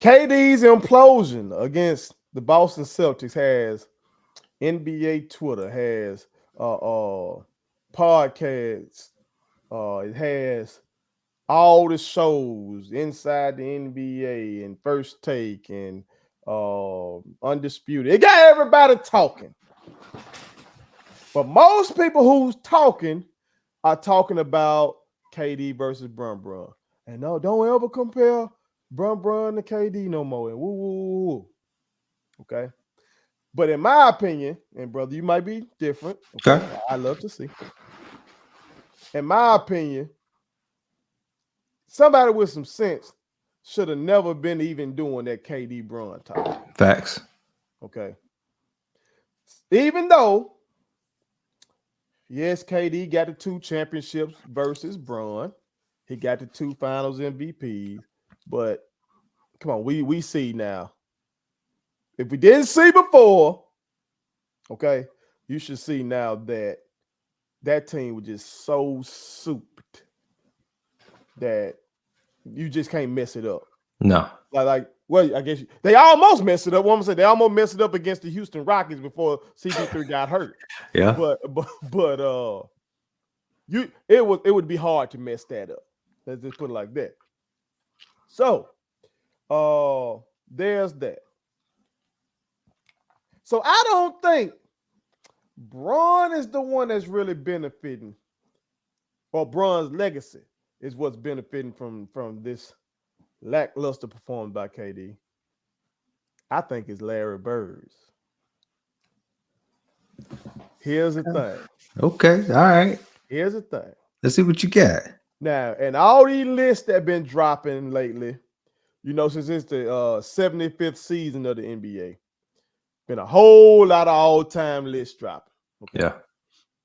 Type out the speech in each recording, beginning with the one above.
KD's implosion against the Boston Celtics has NBA Twitter, has podcasts, it has all the shows inside the NBA and First Take and Undisputed. It got everybody talking. But most people who's talking are talking about KD versus Brun. And no, don't ever compare Brun to KD no more. And woo, woo, woo, woo. Okay. But in my opinion, and brother, you might be different. Okay. I love to see. In my opinion, somebody with some sense should have never been even doing that KD Brun talk. Facts. Okay. Even though, yes, KD got the 2 championships versus Brun. He got the 2 finals MVPs. But come on, we see now. If we didn't see before, okay, you should see now that that team was just so souped that you just can't mess it up. No. Well, I guess they almost messed it up. What I'm saying, they almost messed it up against the Houston Rockets before CP3 got hurt. Yeah. But it would be hard to mess that up. Let's just put it like that. So, there's that. So I don't think Bron is the one that's really benefiting, or Bron's legacy is what's benefiting from this lackluster performance by KD. I think it's Larry Bird's. Here's the thing. Okay, all right. Here's the thing. Let's see what you got. Now, and all these lists that have been dropping lately, you know, since it's the 75th season of the NBA, been a whole lot of all-time lists dropping. Okay? Yeah.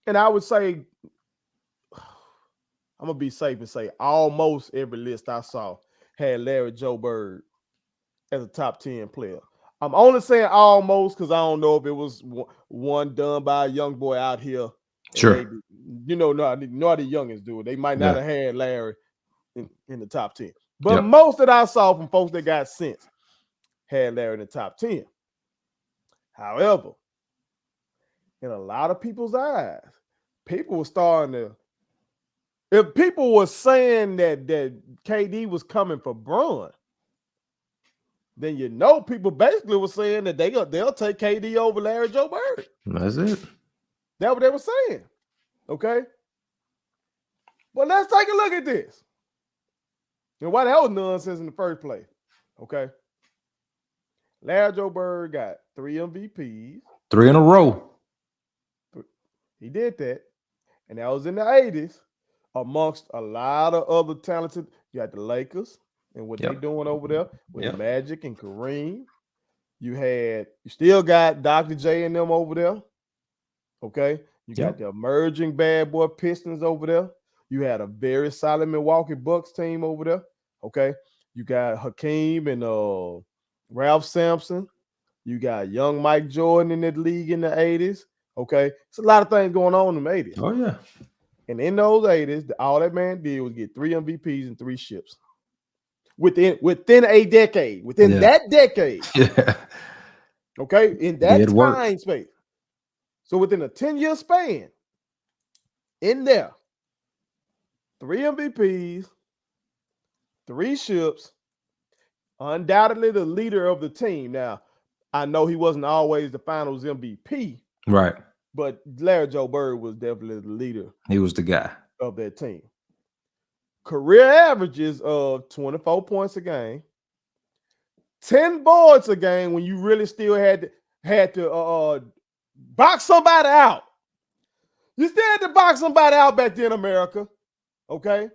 And I would say, I'm going to be safe and say almost every list I saw had Larry Joe Bird as a top 10 player. I'm only saying almost because I don't know if it was one done by a young boy out here. Sure. Maybe, you know, no, the youngest do it. They might not have had Larry in the top 10. But most that I saw from folks that got sense had Larry in the top 10. However, in a lot of people's eyes, people were starting to, if people were saying that KD was coming for Bron, then you know people basically were saying that they'll take KD over Larry Joe Bird. That's it. That's what they were saying. Okay. Well, let's take a look at this. And why that was nonsense in the first place. Okay. Larry Joe Bird got 3 MVPs. 3 in a row. He did that. And that was in the 80s. Amongst a lot of other talented, you had the Lakers and what they're doing over there with Magic and Kareem. You still got Dr. J and them over there. Okay. You got the emerging bad boy Pistons over there. You had a very solid Milwaukee Bucks team over there. Okay. You got Hakeem and Ralph Sampson. You got young Mike Jordan in that league in the 80s. Okay. It's a lot of things going on in the 80s. Oh, yeah. And in those 80s, all that man did was get 3 MVPs and 3 ships. Within a decade. Within that decade. Yeah. Okay. In that time space. So within a 10-year span, in there, 3 MVPs, 3 ships, undoubtedly the leader of the team. Now, I know he wasn't always the finals MVP. Right. But Larry Joe Bird was definitely the leader. He was the guy of that team. Career averages of 24 points a game, 10 boards a game when you really still had to box somebody out. You still had to box somebody out back then, America. Okay?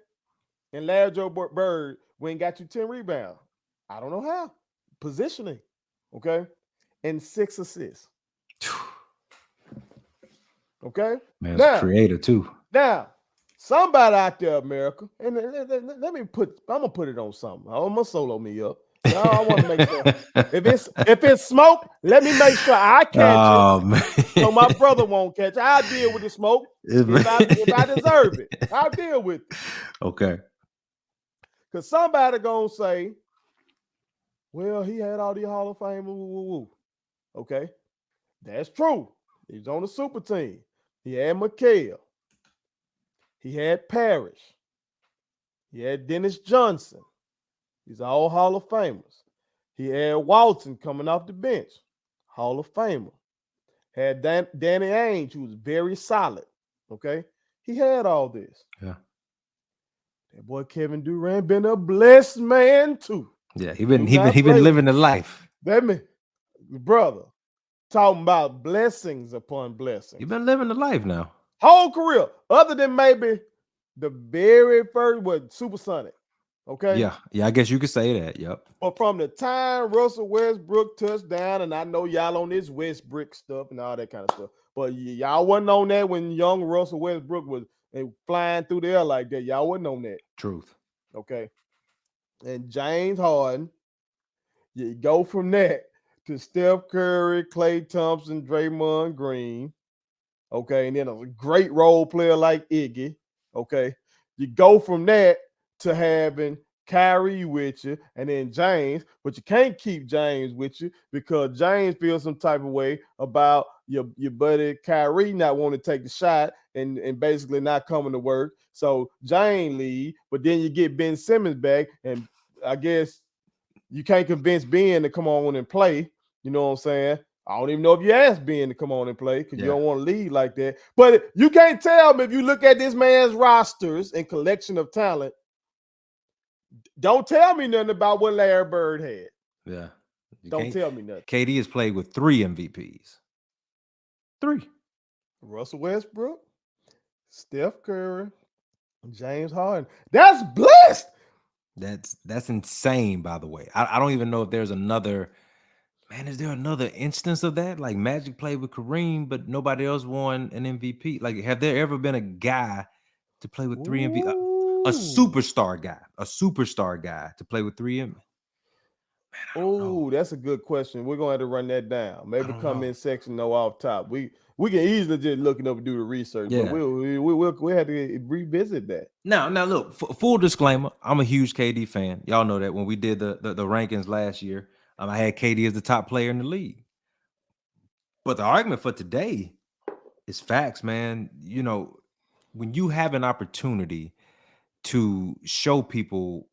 And Larry Joe Bird went and got you 10 rebounds. I don't know how. Positioning. Okay? And 6 assists. Okay? Man's a creator too. Now, somebody out there, America, and I'm gonna put it on something. I'm gonna solo me up. I want to make sure. If it's smoke, let me make sure I catch it. Man. So my brother won't catch it. I'll deal with the smoke. If I deserve it, I'll deal with it. Okay. Because somebody gonna say Well, he had all these Hall of Fame. Woo, woo, woo. Okay, that's true. He was on the super team. He had McHale. He had Parrish. He had Dennis Johnson. These are all Hall of Famers. He had Walton coming off the bench, Hall of Famer. Had Danny Ainge, who was very solid. Okay, he had all this. Yeah. That boy Kevin Durant been a blessed man too. Yeah, he Do been he been not he been play with living him. the life. That man, brother, talking about blessings upon He blessings. been living the life now. Whole career, other than maybe the very first what Supersonic. Okay. Yeah, yeah, I guess you could say that. Yep. But from the time Russell Westbrook touched down, and I know y'all on this Westbrook stuff and all that kind of stuff, but y'all wasn't on that when young Russell Westbrook was flying through the air like that. Y'all wasn't on that. Truth. Okay. And James Harden, you go from that to Steph Curry, Klay Thompson, Draymond Green. Okay. And then a great role player like Iggy. Okay. You go from that to having Kyrie with you and then James, but you can't keep James with you because James feels some type of way about your buddy Kyrie not wanting to take the shot and basically not coming to work. So James leave, but then you get Ben Simmons back, and I guess you can't convince Ben to come on and play. You know what I'm saying? I don't even know if you asked Ben to come on and play because you don't want to lead like that. But you can't tell me if you look at this man's rosters and collection of talent. Don't tell me nothing about what Larry Bird had. Yeah. Don't tell me nothing. KD has played with 3 MVPs. 3. Russell Westbrook, Steph Curry, James Harden. That's blessed. That's insane, by the way. I don't even know if there's another. Man, is there another instance of that? Like Magic played with Kareem, but nobody else won an MVP. Like, have there ever been a guy to play with 3 MVP? A superstar guy to play with 3 MVP? Oh, that's a good question. We're gonna have to run that down. Maybe comment section, no off top. We can easily just look it up and do the research, but we'll have to revisit that. Now look, full disclaimer, I'm a huge KD fan. Y'all know that when we did the rankings last year, I had KD as the top player in the league. But the argument for today is facts, man. You know, when you have an opportunity to show people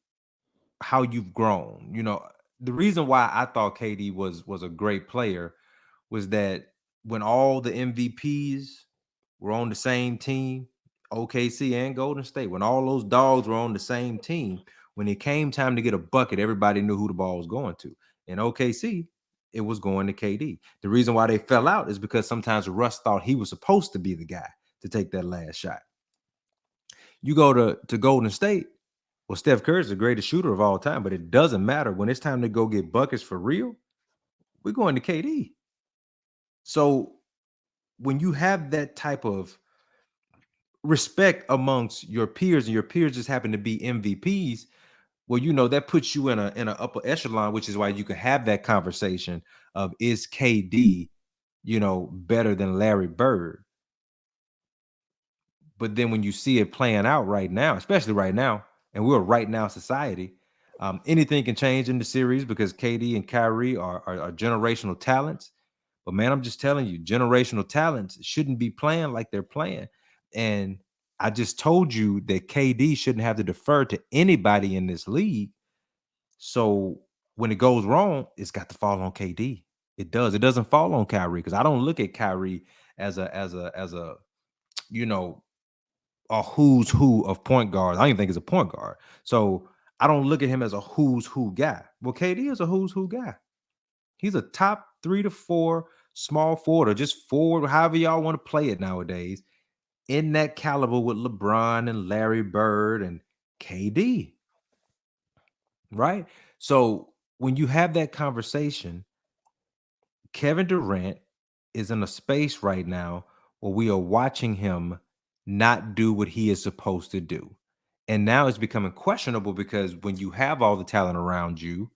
how you've grown, you know, the reason why I thought KD was a great player was that when all the MVPs were on the same team, OKC and Golden State, when all those dogs were on the same team, when it came time to get a bucket, everybody knew who the ball was going to. In OKC, it was going to KD. The reason why they fell out is because sometimes Russ thought he was supposed to be the guy to take that last shot. You go to Golden State, well, Steph Curry is the greatest shooter of all time, but it doesn't matter. When it's time to go get buckets for real, we're going to KD. So when you have that type of respect amongst your peers and your peers just happen to be MVPs, well, you know, that puts you in an upper echelon, which is why you can have that conversation of, is KD, you know, better than Larry Bird? But then when you see it playing out right now, especially right now, and we're a right now society, anything can change in the series because KD and Kyrie are generational talents. But man, I'm just telling you, generational talents shouldn't be playing like they're playing. And I just told you that KD shouldn't have to defer to anybody in this league. So when it goes wrong, it's got to fall on KD. It does. It doesn't fall on Kyrie because I don't look at Kyrie as a you know, a who's who of point guards. I don't even think he's a point guard. So I don't look at him as a who's who guy. Well, KD is a who's who guy. He's a top 3 to 4 small forward, or just forward, however y'all want to play it nowadays, in that caliber with LeBron and Larry Bird and KD. Right? So when you have that conversation, Kevin Durant is in a space right now where we are watching him not do what he is supposed to do. And now it's becoming questionable because when you have all the talent around you,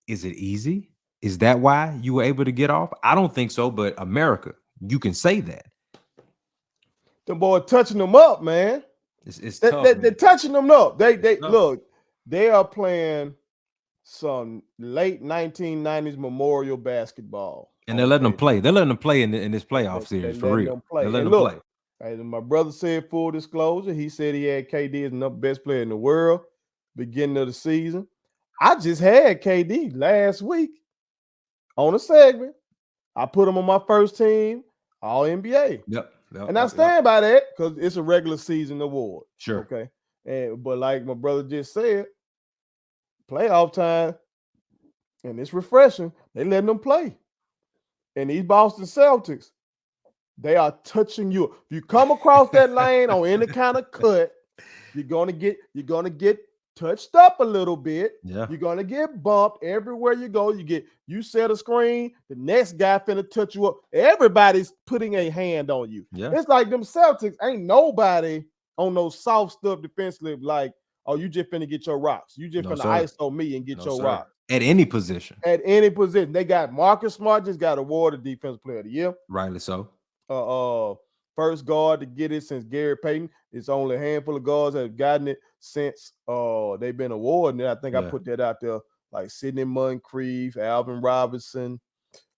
is it easy? Is that why you were able to get off? I don't think so, but America, you can say that. The boy touching them up, man. It's tough. They're touching them up. They look, they are playing some late 1990s Memorial basketball And they're on letting them KD. play. They're letting them play in this playoff They series for letting real. them They're play. letting And them play. look, as my brother said, full disclosure, he said he had KD as the best player in the world beginning of the season. I just had KD last week on a segment. I put him on my first team, All NBA. Yep. Yep. And I Yep. Yep. stand by that because it's a regular season award. Sure. Okay. But like my brother just said, playoff time, and it's refreshing. They letting them play. And these Boston Celtics, they are touching you. If you come across that lane on any kind of cut, you're gonna get touched up a little bit. Yeah. You're gonna get bumped everywhere you go. You set a screen, the next guy finna touch you up. Everybody's putting a hand on you. Yeah. It's like them Celtics ain't nobody on those soft stuff defensively. Like, oh, you just finna get your rocks. You just No, finna sir. ISO me and get No, your sir. rocks At any position. at any position. They got Marcus Smart just got awarded Defensive Player of the Year. Rightly so. First guard to get it since Gary Payton. It's only a handful of guards that have gotten it since they've been awarded it. I think I put that out there, like Sidney Moncrief, Alvin Robinson,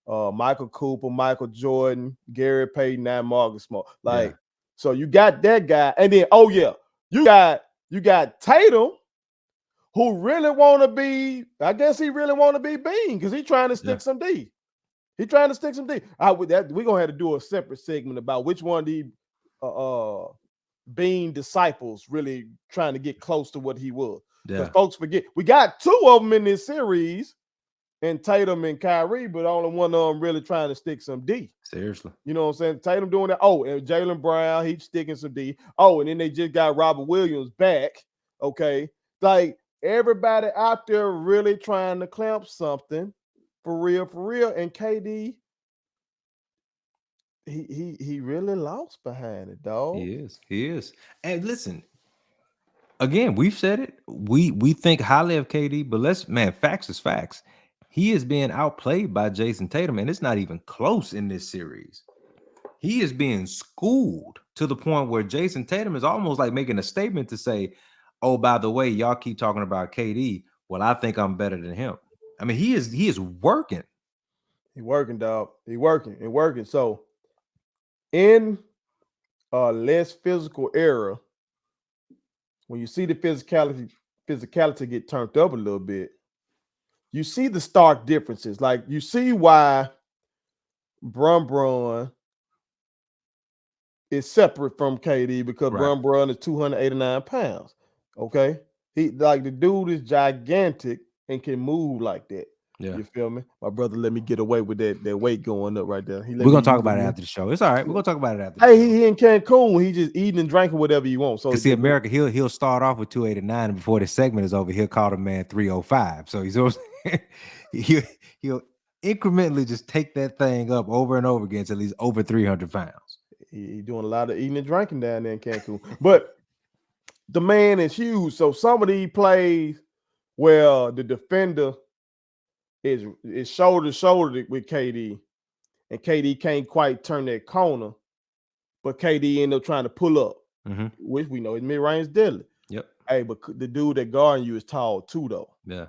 Michael Cooper, Michael Jordan, Gary Payton, and Marcus Smart. Like, so you got that guy, and then you got Tatum, who really want to be. I guess he really want to be Bean because he's trying to stick some D. He's trying to stick some D. We're gonna have to do a separate segment about which one of the Bean disciples really trying to get close to what he was. Because folks forget we got two of them in this series, and Tatum and Kyrie, but only one of them really trying to stick some D. Seriously. You know what I'm saying? Tatum doing that. Oh, and Jaylen Brown, he's sticking some D. Oh, and then they just got Robert Williams back. Okay. Like everybody out there really trying to clamp something for real. And KD, he really lost behind it, dog. He is. And listen, again, we've said it. We think highly of KD, but facts is facts. He is being outplayed by Jason Tatum, and it's not even close in this series. He is being schooled to the point where Jason Tatum is almost like making a statement to say, oh, by the way, y'all keep talking about KD. Well, I think I'm better than him. I mean, he is working. He working, dog. He working. So in a less physical era, when you see the physicality get turned up a little bit, you see the stark differences. Like you see why Bron is separate from KD because Bron is 289 pounds. Okay. He like the dude is gigantic and can move like that. Yeah. You feel me? My brother let me get away with that weight going up right there. We're gonna talk about it after the show. It's all right. We're gonna talk about it after the show. show. He in Cancun. He just eating and drinking whatever you want. So see, America, he'll start off with 289, and before the segment is over, he'll call the man 305. So he'll incrementally just take that thing up over and over again until he's over 300 pounds. He's doing a lot of eating and drinking down there in Cancun. But the man is huge. So some of these plays where the defender is shoulder to shoulder with KD, and KD can't quite turn that corner, but KD ended up trying to pull up, which we know is mid-range deadly. Yep. Hey, but the dude that guarding you is tall too, though. Yeah.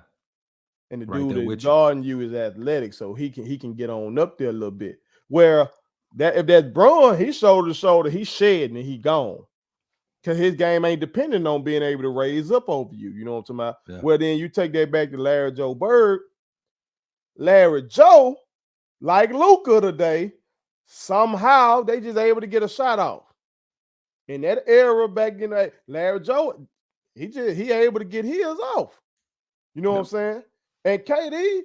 And the dude that guarding you is athletic, so he can get on up there a little bit. Where if that's Braun, he's shoulder to shoulder, he's shedding and he gone. Because his game ain't dependent on being able to raise up over you. You know what I'm talking about? Yeah. Well, then you take that back to Larry Joe Bird. Larry Joe, like Luka today, somehow they just able to get a shot off. In that era back in that, Larry Joe, he able to get his off. You know what I'm saying? And KD,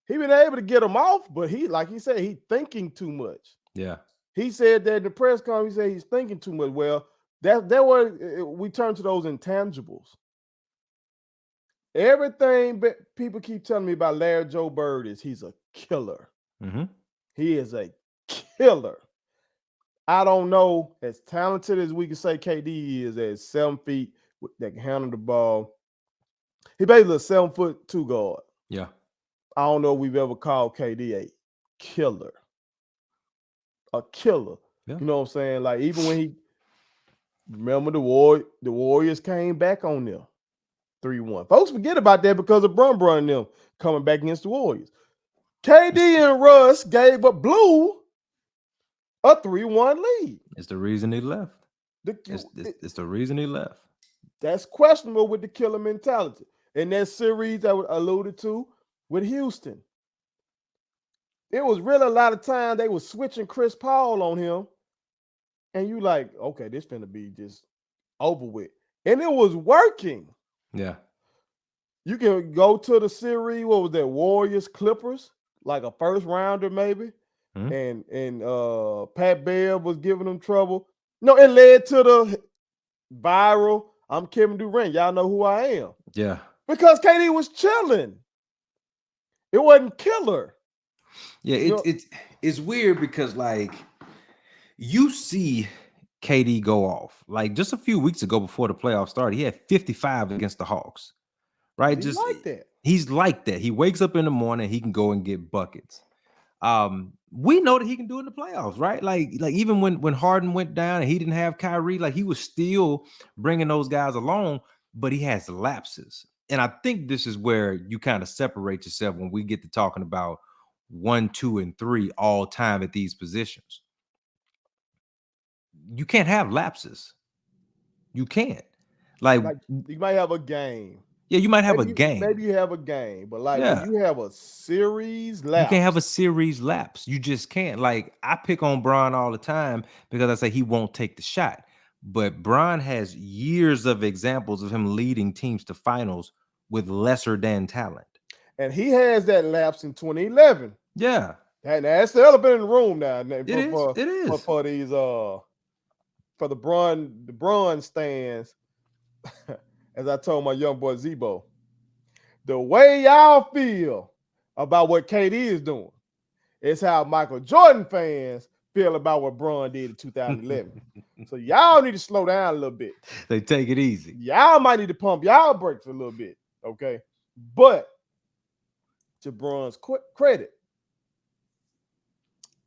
he been able to get him off, but like he said, he thinking too much. Yeah. He said that in the press conference, he said he's thinking too much. Well, that way we turn to those intangibles. Everything people keep telling me about Larry Joe Bird is he's a killer. He is a killer. I don't know, as talented as we can say KD is at 7 feet that can handle the ball. He basically a 7'2" guard. Yeah. I don't know if we've ever called KD a killer. A killer. Yeah. You know what I'm saying? Like even when remember the Warriors came back on them. 3-1. Folks forget about that because of Brun and them coming back against the Warriors. KD and Russ gave up Blue a 3-1 lead. It's the reason he left. The, It's the reason he left. that's questionable with the killer mentality. In that series I alluded to with Houston, it was really a lot of time they were switching Chris Paul on him, and you like, okay, this finna be just over with. And it was working. Yeah. You can go to the series, what was that, Warriors Clippers, like a first rounder maybe. And Pat Bev was giving them trouble. No, it led to the viral I'm Kevin Durant. Y'all know who I am. Yeah. Because KD was chilling. It wasn't killer. Yeah, it's weird because like you see KD go off. Like just a few weeks ago before the playoffs started, he had 55 against the Hawks. Right? He's like that. He's like that. He wakes up in the morning, he can go and get buckets. We know that he can do it in the playoffs, right? Like even when Harden went down and he didn't have Kyrie, like he was still bringing those guys along, but he has lapses. And I think this is where you kind of separate yourself when we get to talking about 1, 2, and 3 all time at these positions. You can't have lapses. You can't. Like you might have a game. Yeah, you might have a game. Maybe you have a game, but like when you have a series lapse. You can't have a series lapse. You just can't. Like I pick on Bron all the time because I say he won't take the shot. But Bron has years of examples of him leading teams to finals with lesser than talent. And he has that lapse in 2011. Yeah. And that's the elephant in the room now. It is. For these for the Bron stands. As I told my young boy Zebo, the way y'all feel about what KD is doing is how Michael Jordan fans feel about what Bron did in 2011. So y'all need to slow down a little bit. They take it easy. Y'all might need to pump y'all brakes a little bit, okay? But to Bron's credit,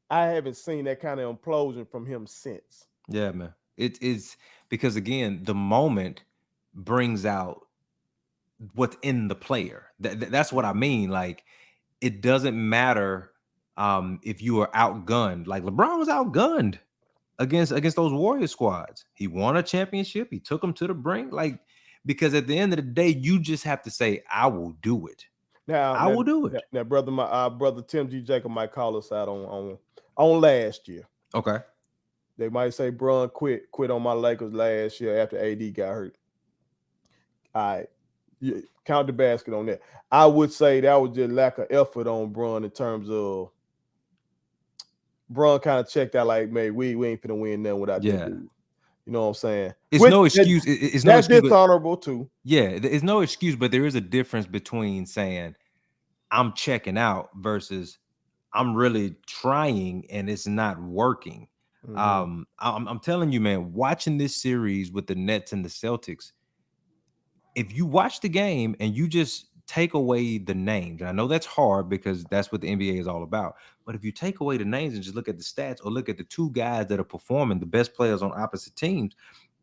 I haven't seen that kind of implosion from him since. Yeah, man. It's because again, the moment brings out what's in the player. That's what I mean. Like it doesn't matter if you are outgunned. Like LeBron was outgunned against those Warrior squads. He won a championship. He took them to the brink. Like because at the end of the day, you just have to say, "I will do it." I will do it. Now, brother, my brother Tim G. Jacob might call us out on last year. Okay. They might say Bron quit on my Lakers last year after AD got hurt. All right. You count the basket on that. I would say that was just lack of effort on Bron in terms of Bron kind of checked out like, man, we ain't finna win nothing without this dude. You know what I'm saying? It's no excuse. It's no excuse. That's dishonorable too. Yeah, it's no excuse, but there is a difference between saying I'm checking out versus I'm really trying and it's not working. Mm-hmm. I'm telling you, man, watching this series with the Nets and the Celtics, if you watch the game and you just take away the names, and I know that's hard because that's what the NBA is all about, but if you take away the names and just look at the stats or look at the two guys that are performing, the best players on opposite teams,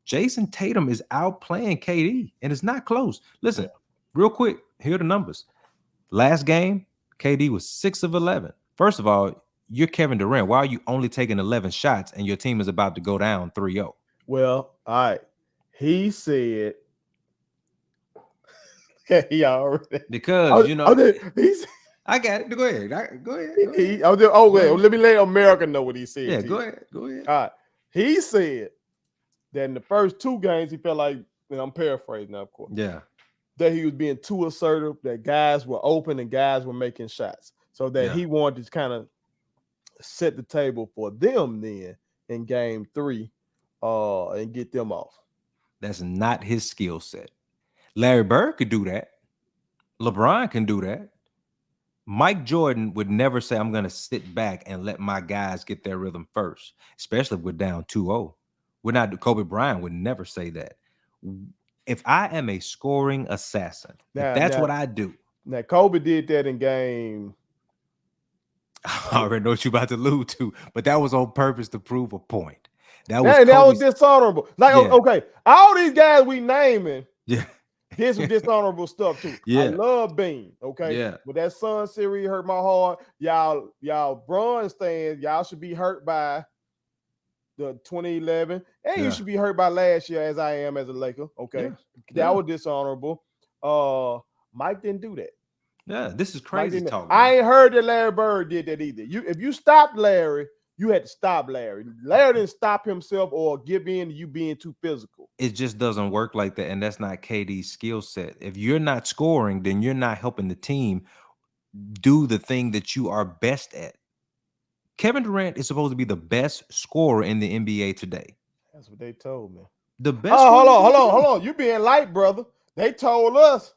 Jason Tatum is outplaying KD, and it's not close. Listen, real quick, here are the numbers. Last game, KD was 6 of 11. First of all, you're Kevin Durant. Why are you only taking 11 shots and your team is about to go down 3-0? Well, all right. He said, he already. Because, you know, I got it. Go ahead. Go ahead. Let me let America know what he said. Yeah, go ahead. All right. He said that in the first two games, he felt like, and I'm paraphrasing now, of course. Yeah. That he was being too assertive, that guys were open and guys were making shots. So that he wanted to kind of set the table for them then in game 3 and get them off. That's not his skill set. Larry Bird could do that. LeBron can do that. Mike Jordan would never say, I'm going to sit back and let my guys get their rhythm first, especially if we're down 2-0. Kobe Bryant would never say that. If I am a scoring assassin, that's what I do. Now, Kobe did that in game. I already know what you're about to allude to, but that was on purpose to prove a point. That was dishonorable. Like, okay, all these guys we naming, This was dishonorable stuff too. I Yeah, love Bean. Okay, yeah, but that Sun series hurt my heart. Y'all Bron stands. Y'all should be hurt by the 2011, and you yeah, should be hurt by last year, as I am as a Laker. Okay, yeah, that yeah, was dishonorable. Uh, Mike didn't do that. yeah. This is Mike crazy didn't. talk, man. I ain't heard that Larry Bird did that either. If you stopped Larry, you had to stop Larry. Larry didn't stop himself or give in to you being too physical. It just doesn't work like that, and that's not KD's skill set. If you're not scoring, then you're not helping the team do the thing that you are best at. Kevin Durant is supposed to be the best scorer in the NBA today. That's what they told me. The best Oh, scorer in the NBA hold today. on. You being light, brother. They told us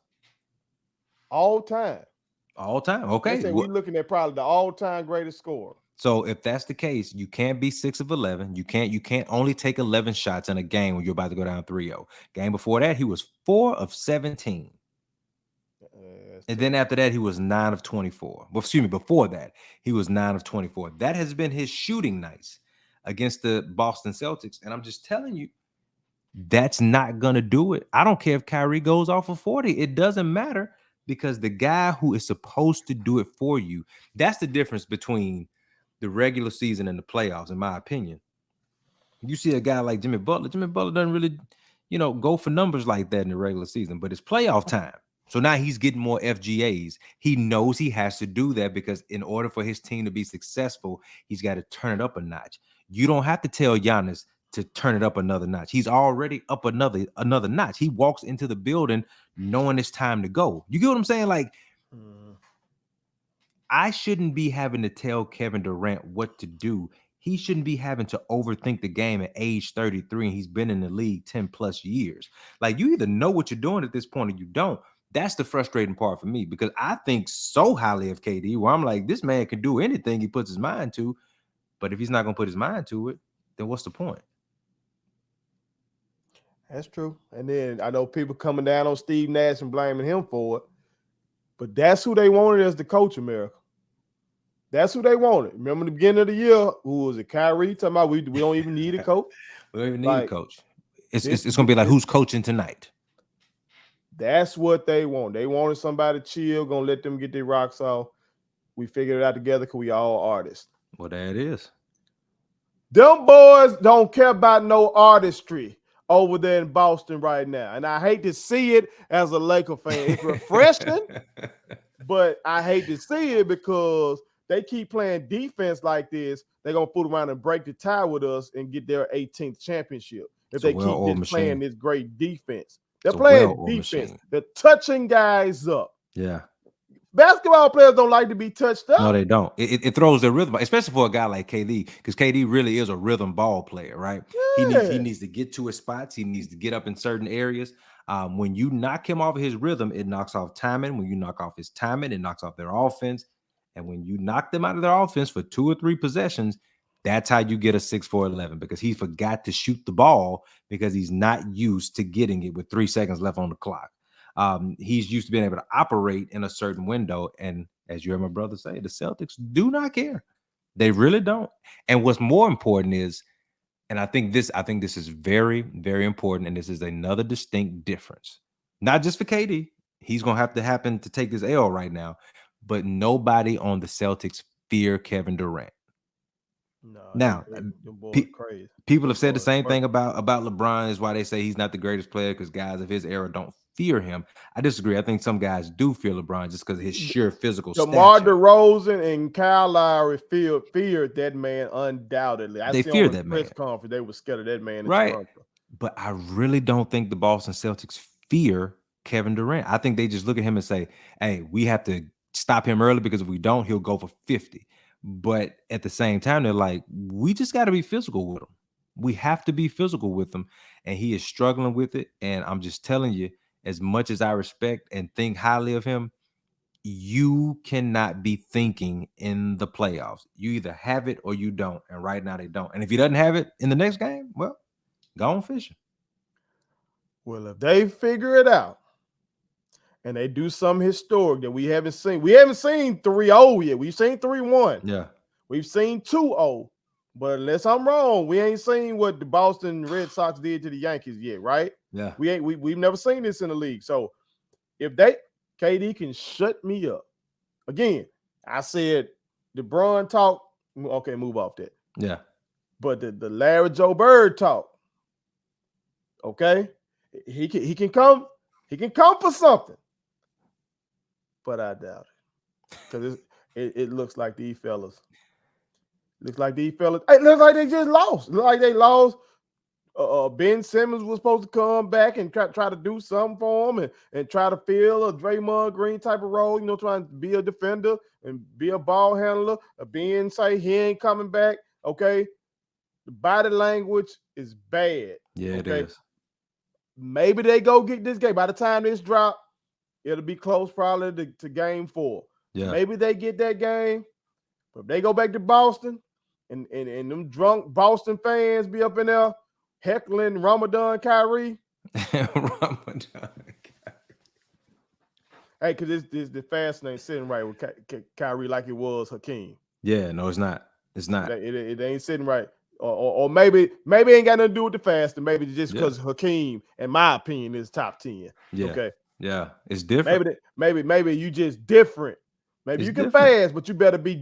all time. All time. They Okay. said we looking at probably the all-time greatest scorer. So if that's the case, you can't be 6 of 11. You can't only take 11 shots in a game when you're about to go down 3-0. Game before that, he was 4 of 17. And then after that, he was 9 of 24. Well, excuse me, before that, he was 9 of 24. That has been his shooting nights against the Boston Celtics. And I'm just telling you, that's not going to do it. I don't care if Kyrie goes off of 40. It doesn't matter because the guy who is supposed to do it for you, that's the difference between the regular season and the playoffs, in my opinion. You see a guy like Jimmy Butler. Jimmy Butler doesn't really, go for numbers like that in the regular season, but it's playoff time. So now he's getting more FGAs. He knows he has to do that because in order for his team to be successful, he's got to turn it up a notch. You don't have to tell Giannis to turn it up another notch. He's already up another notch. He walks into the building knowing it's time to go. You get what I'm saying? Like, I shouldn't be having to tell Kevin Durant what to do. He shouldn't be having to overthink the game at age 33 and he's been in the league 10 plus years. Like, you either know what you're doing at this point or you don't. That's the frustrating part for me because I think so highly of KD where I'm like, this man can do anything he puts his mind to. But if he's not going to put his mind to it, then what's the point? That's true. And then I know people coming down on Steve Nash and blaming him for it, but that's who they wanted as the coach, America. That's who they wanted. Remember the beginning of the year, who was it? Kyrie talking about we don't even need a coach. We don't even need a coach. It's going to be like, this, who's coaching tonight? That's what they want. They wanted somebody chill, gonna let them get their rocks off. We figured it out together because we all artists. Well, there it is. Them boys don't care about no artistry over there in Boston right now. And I hate to see it as a Laker fan. It's refreshing, but I hate to see it because they keep playing defense like this. They're going to fool around and break the tie with us and get their 18th championship if they keep just playing this great defense. They're playing defense. They're touching guys up. Yeah. Basketball players don't like to be touched up. No, they don't. It throws their rhythm, especially for a guy like KD, because KD really is a rhythm ball player, right? Yeah. He needs to get to his spots. He needs to get up in certain areas. When you knock him off of his rhythm, it knocks off timing. When you knock off his timing, it knocks off their offense. And when you knock them out of their offense for 2 or 3 possessions, that's how you get a 6 for 11 because he forgot to shoot the ball because he's not used to getting it with 3 seconds left on the clock. He's used to being able to operate in a certain window. And as you heard my brother say, the Celtics do not care. They really don't. And what's more important is, and I think this is very, very important. And this is another distinct difference, not just for KD. He's going to have to happen to take this L right now, but nobody on the Celtics fear Kevin Durant. No, now, crazy. People have said the same thing about LeBron is why they say he's not the greatest player because guys of his era don't fear him. I disagree. I think some guys do fear LeBron just because of his sheer physical stature. DeMar DeRozan and Kyle Lowry feared that man undoubtedly. They fear that man. Press conference, they were scared of that man. Right. But I really don't think the Boston Celtics fear Kevin Durant. I think they just look at him and say, hey, we have to stop him early because if we don't, he'll go for 50. But at the same time, they're like, we just got to be physical with him. We have to be physical with him. And he is struggling with it. And I'm just telling you, as much as I respect and think highly of him, you cannot be thinking in the playoffs. You either have it or you don't. And right now they don't. And if he doesn't have it in the next game, well, go on fishing. Well, if they figure it out and they do something historic that we haven't seen 3-0 yet. We've seen 3-1. Yeah. We've seen 2-0. But unless I'm wrong, we ain't seen what the Boston Red Sox did to the Yankees yet, right? Yeah. We've never seen this in the league. So if KD can shut me up again, I said LeBron talk. Okay, move off that. Yeah. But the Larry Joe Bird talk. Okay, he can come for something, but I doubt it because it looks like these fellas. It looks like they just lost. It looks like they lost. Ben Simmons was supposed to come back and try to do something for him and try to fill a Draymond Green type of role, trying to be a defender and be a ball handler. Ben say he ain't coming back. Okay. The body language is bad. Yeah, okay? It is. Maybe they go get this game. By the time this drop, it'll be close probably to game 4. Yeah. Maybe they get that game. But if they go back to Boston and them drunk Boston fans be up in there heckling Ramadan Kyrie. Ramadan Kyrie. Hey, because the fast ain't sitting right with Kyrie like it was Hakeem. Yeah, no, it's not. It's not. It ain't sitting right. Or maybe it ain't got nothing to do with the fasting. Maybe just because Hakeem, in my opinion, is top 10. Yeah. Okay. Yeah. It's different. Maybe you just different. Maybe you can different. fast, but you better be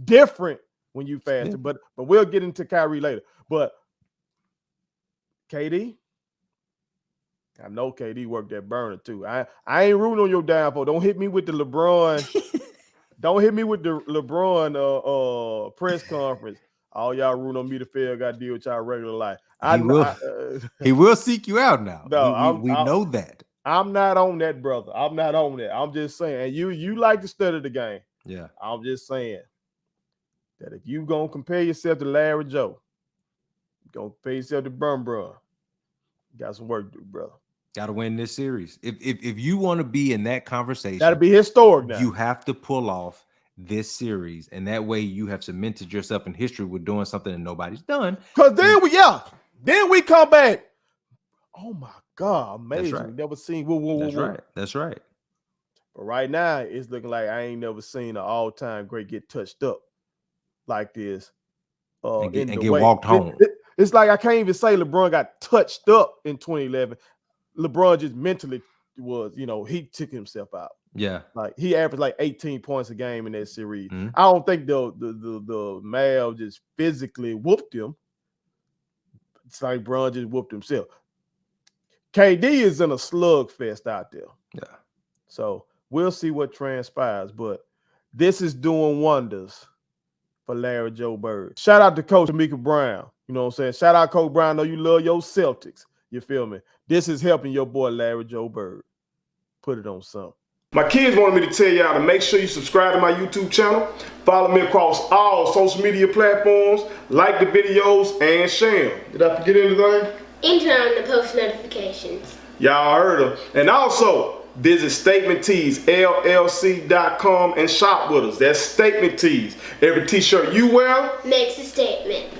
different when you fast. Yeah. But we'll get into Kyrie later. But KD, I know KD worked that burner too. I ain't rooting on your downfall. Don't hit me with the LeBron. Don't hit me with the LeBron press conference. All y'all rooting on me to fail. Got to deal with y'all regular life. He will seek you out now. No, we know that. I'm not on that, brother. I'm not on that. I'm just saying. You like to study the game. Yeah. I'm just saying that if you gonna compare yourself to Larry Joe, you gonna compare yourself to Brum, you got some work to do, brother. Got to win this series. If you want to be in that conversation, that'll be historic now. You have to pull off this series, and that way you have cemented yourself in history with doing something that nobody's done. Because then we come back. Oh my God, amazing! Right. We never seen. That's right. But right now, it's looking like I ain't never seen an all-time great get touched up like this. And get walked home. It's like I can't even say LeBron got touched up in 2011. LeBron just mentally was, he took himself out. Yeah, like he averaged like 18 points a game in that series. Mm-hmm. I don't think the Mavs just physically whooped him. It's like LeBron just whooped himself. KD is in a slugfest out there. Yeah. So we'll see what transpires, but this is doing wonders for Larry Joe Bird. Shout out to Coach Mika Brown. You know what I'm saying? Shout out Coach Brown. I know you love your Celtics. You feel me? This is helping your boy Larry Joe Bird. Put it on something. My kids wanted me to tell y'all to make sure you subscribe to my YouTube channel. Follow me across all social media platforms. Like the videos and share them. Did I forget anything? And turn on the post notifications. Y'all heard them. And also, visit Statement Tees, LLC.com and shop with us. That's Statement Tees. Every t-shirt you wear makes a statement.